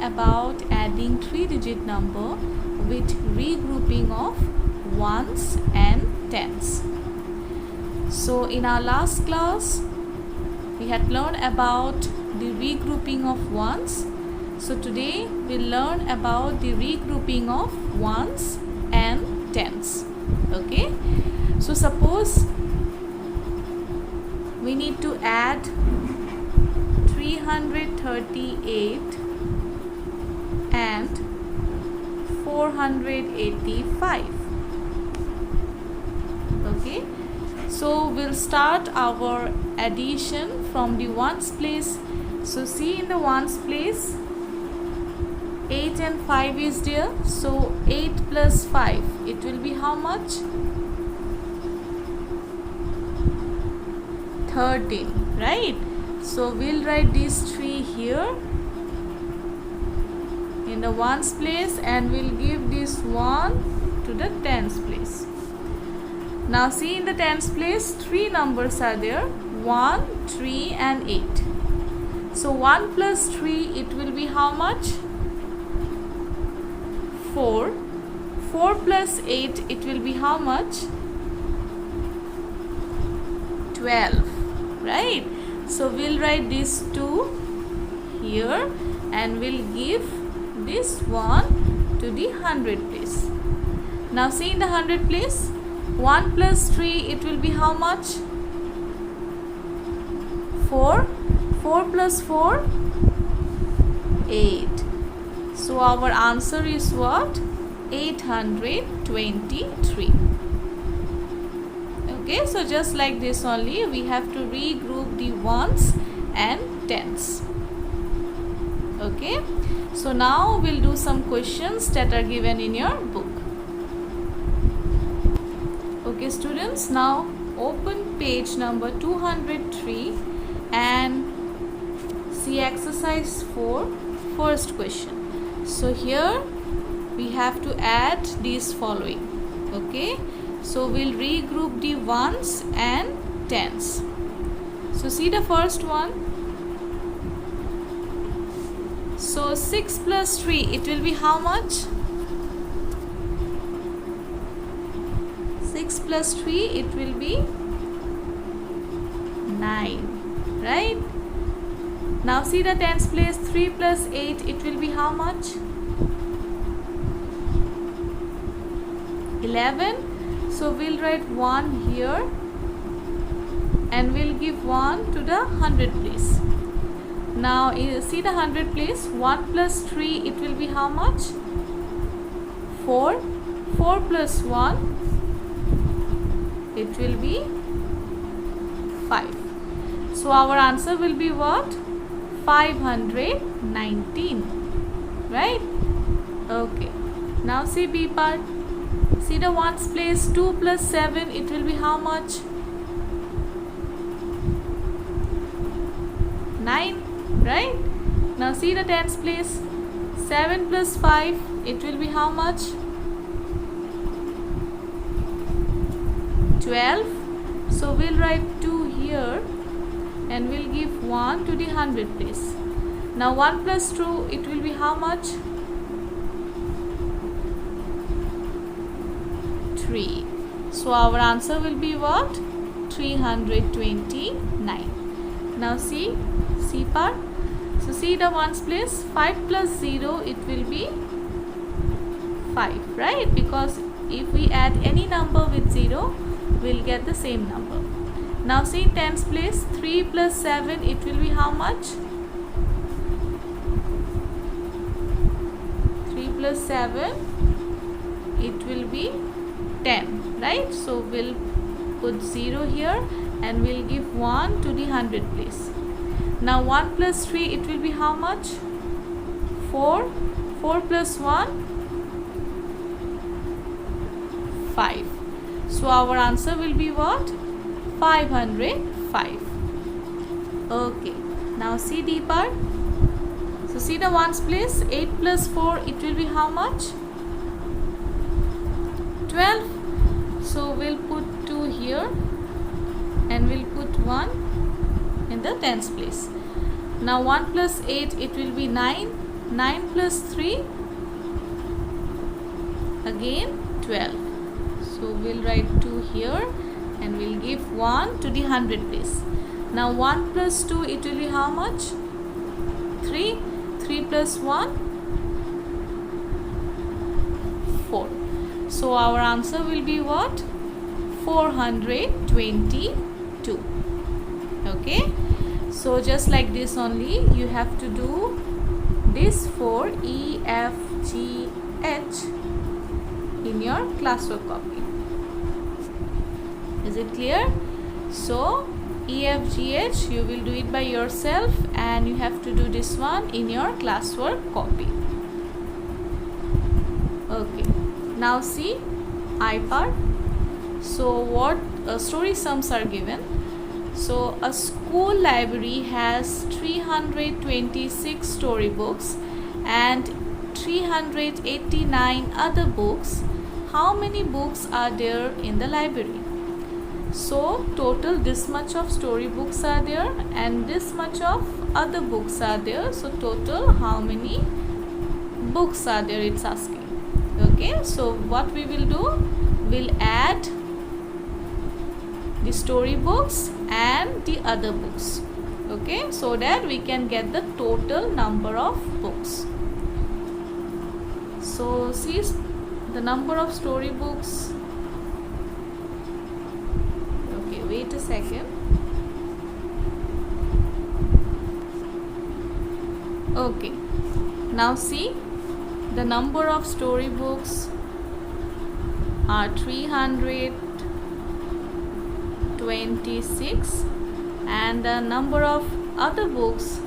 about adding 3-digit number with regrouping of ones and tens. So in our last class we had learned about the regrouping of ones. So today we'll learn about the regrouping of ones and tens. Okay, so suppose we need to add 338 and 485. Okay, so we'll start our addition from the ones place. So see, in the ones place 8 and 5 is there, so 8 plus 5, it will be how much? 13, right? So we'll write these 3 here in the ones place and we'll give this 1 to the tens place. Now see, in the tens place 3 numbers are there, 1, 3 and 8. So 1 plus 3, it will be how much? 4. 4 plus 8, it will be how much? 12, right? So we'll write this 2 here and we'll give this 1 to the 100 place. Now see, in the 100 place 1 plus 3, it will be how much? 4. 4 plus 4, 8. So our answer is what? 823. Okay, so just like this only, we have to regroup the ones and tens. Okay, so now we'll do some questions that are given in your book. Okay students, now open page number 203 and see exercise 4, first question. So here we have to add these following. Okay, so we'll regroup the ones and tens. So see the first one. So 6 plus 3, it will be how much? 6 plus 3, it will be 9, right? Now see the tens place, 3 plus 8, it will be how much? 11. So we'll write 1 here and we'll give 1 to the 100 place. Now see the 100 place, 1 plus 3, it will be how much? 4. 4 plus 1, it will be 5. So our answer will be what? 519, right? Okay, now see B part. See the ones place, 2 plus 7, it will be how much? 9, right? Now see the tens place, 7 plus 5, it will be how much? 12. So we'll write 2 here and we'll give 1 to the 100 place. Now 1 plus 2, it will be how much? 3. So our answer will be what? 329. Now see C part. So see the ones place, 5 plus 0, it will be 5, right? Because if we add any number with 0, we'll get the same number. Now see tens place, 3 plus 7, it will be how much? 3 plus 7, it will be 10, right? So we'll put 0 here and we'll give 1 to the 100 place. Now 1 plus 3, it will be how much? 4. 4 plus 1, 5. So our answer will be what? 505. Okay, now see D part. So see the ones place, 8 plus 4, it will be how much? 12. So we'll put 2 here and we'll put 1 in the tens place. Now 1 plus 8, it will be 9. 9 plus 3, again 12. So we'll write 2 here and we'll give 1 to the 100 place. Now 1 plus 2, it will be how much? 3. 3 plus 1, 4. So our answer will be what? 422. Okay. So just like this only, you have to do this for E, F, G, H in your classwork copy. Is it clear? So E, F, G, H, you will do it by yourself and you have to do this one in your classwork copy. Okay. Now see I part. So what story sums are given. So a school library has 326 storybooks and 389 other books. How many books are there in the library? So total this much of storybooks are there and this much of other books are there. So total how many books are there, it's asking. Okay, so what we will do, we'll add the storybooks and the other books. Okay, so that we can get the total number of books. So see the number of storybooks. Okay, wait a second. Okay, now see the number of storybooks are 326 and the number of other books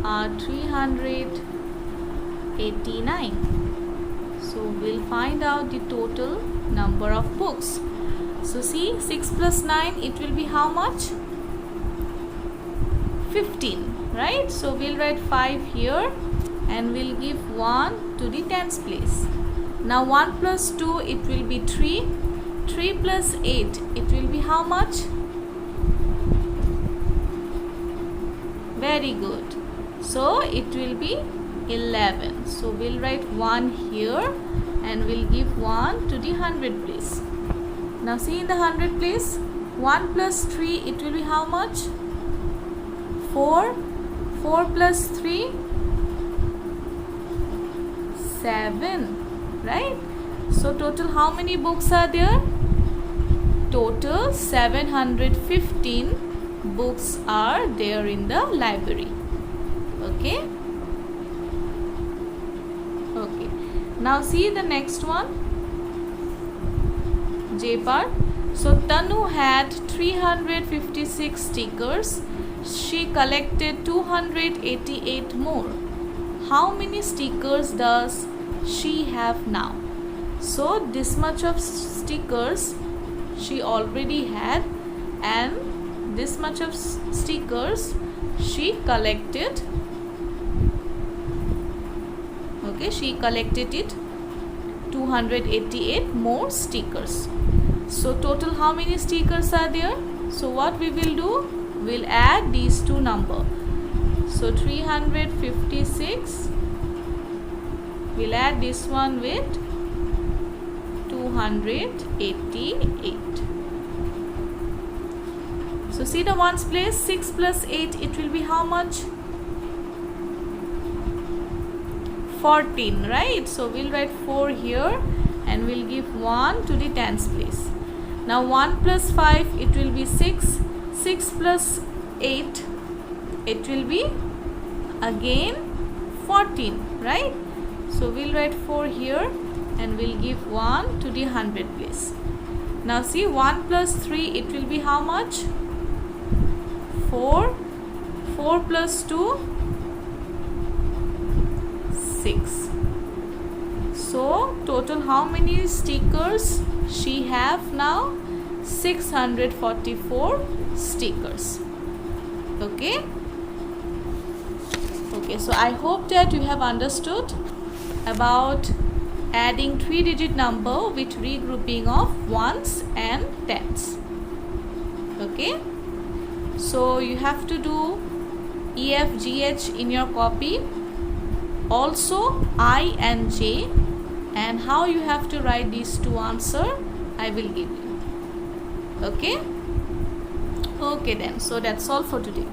are 389. So we'll find out the total number of books. So see 6 plus 9, it will be how much? 15, right? So we'll write 5 here and we'll give 1 to the tens place. Now 1 plus 2, it will be 3. 3 plus 8, it will be how much? Very good. So it will be 11. So we'll write 1 here and we'll give 1 to the 100 place. Now see in the 100 place, 1 plus 3, it will be how much? 4. 4 plus 3, 7, right? So total how many books are there? Total 715 books are there in the library. Okay. Okay. Now see the next one. J part. So Tanu had 356 stickers. She collected 288 more. How many stickers does she have now? So this much of stickers she already had and this much of stickers she collected. Okay, she collected it 288 more stickers. So total how many stickers are there? So what we will do, we'll add these two numbers. So 356, we'll add this one with 288. So see the ones place, 6 plus 8, it will be how much? 14, right? So we'll write 4 here and we'll give 1 to the tens place. Now 1 plus 5, it will be 6. 6 plus 8, it will be again 14, right? So we'll write 4 here and we'll give 1 to the 100 place. Now see 1 plus 3, it will be how much? 4. 4 plus 2, 6. So total how many stickers she have now? 644 stickers. Okay. Okay, so I hope that you have understood about adding 3-digit number with regrouping of ones and tens. Okay, so you have to do E, F, G, H in your copy, also I and J, and how you have to write these two answer I will give you. Okay then, so that's all for today.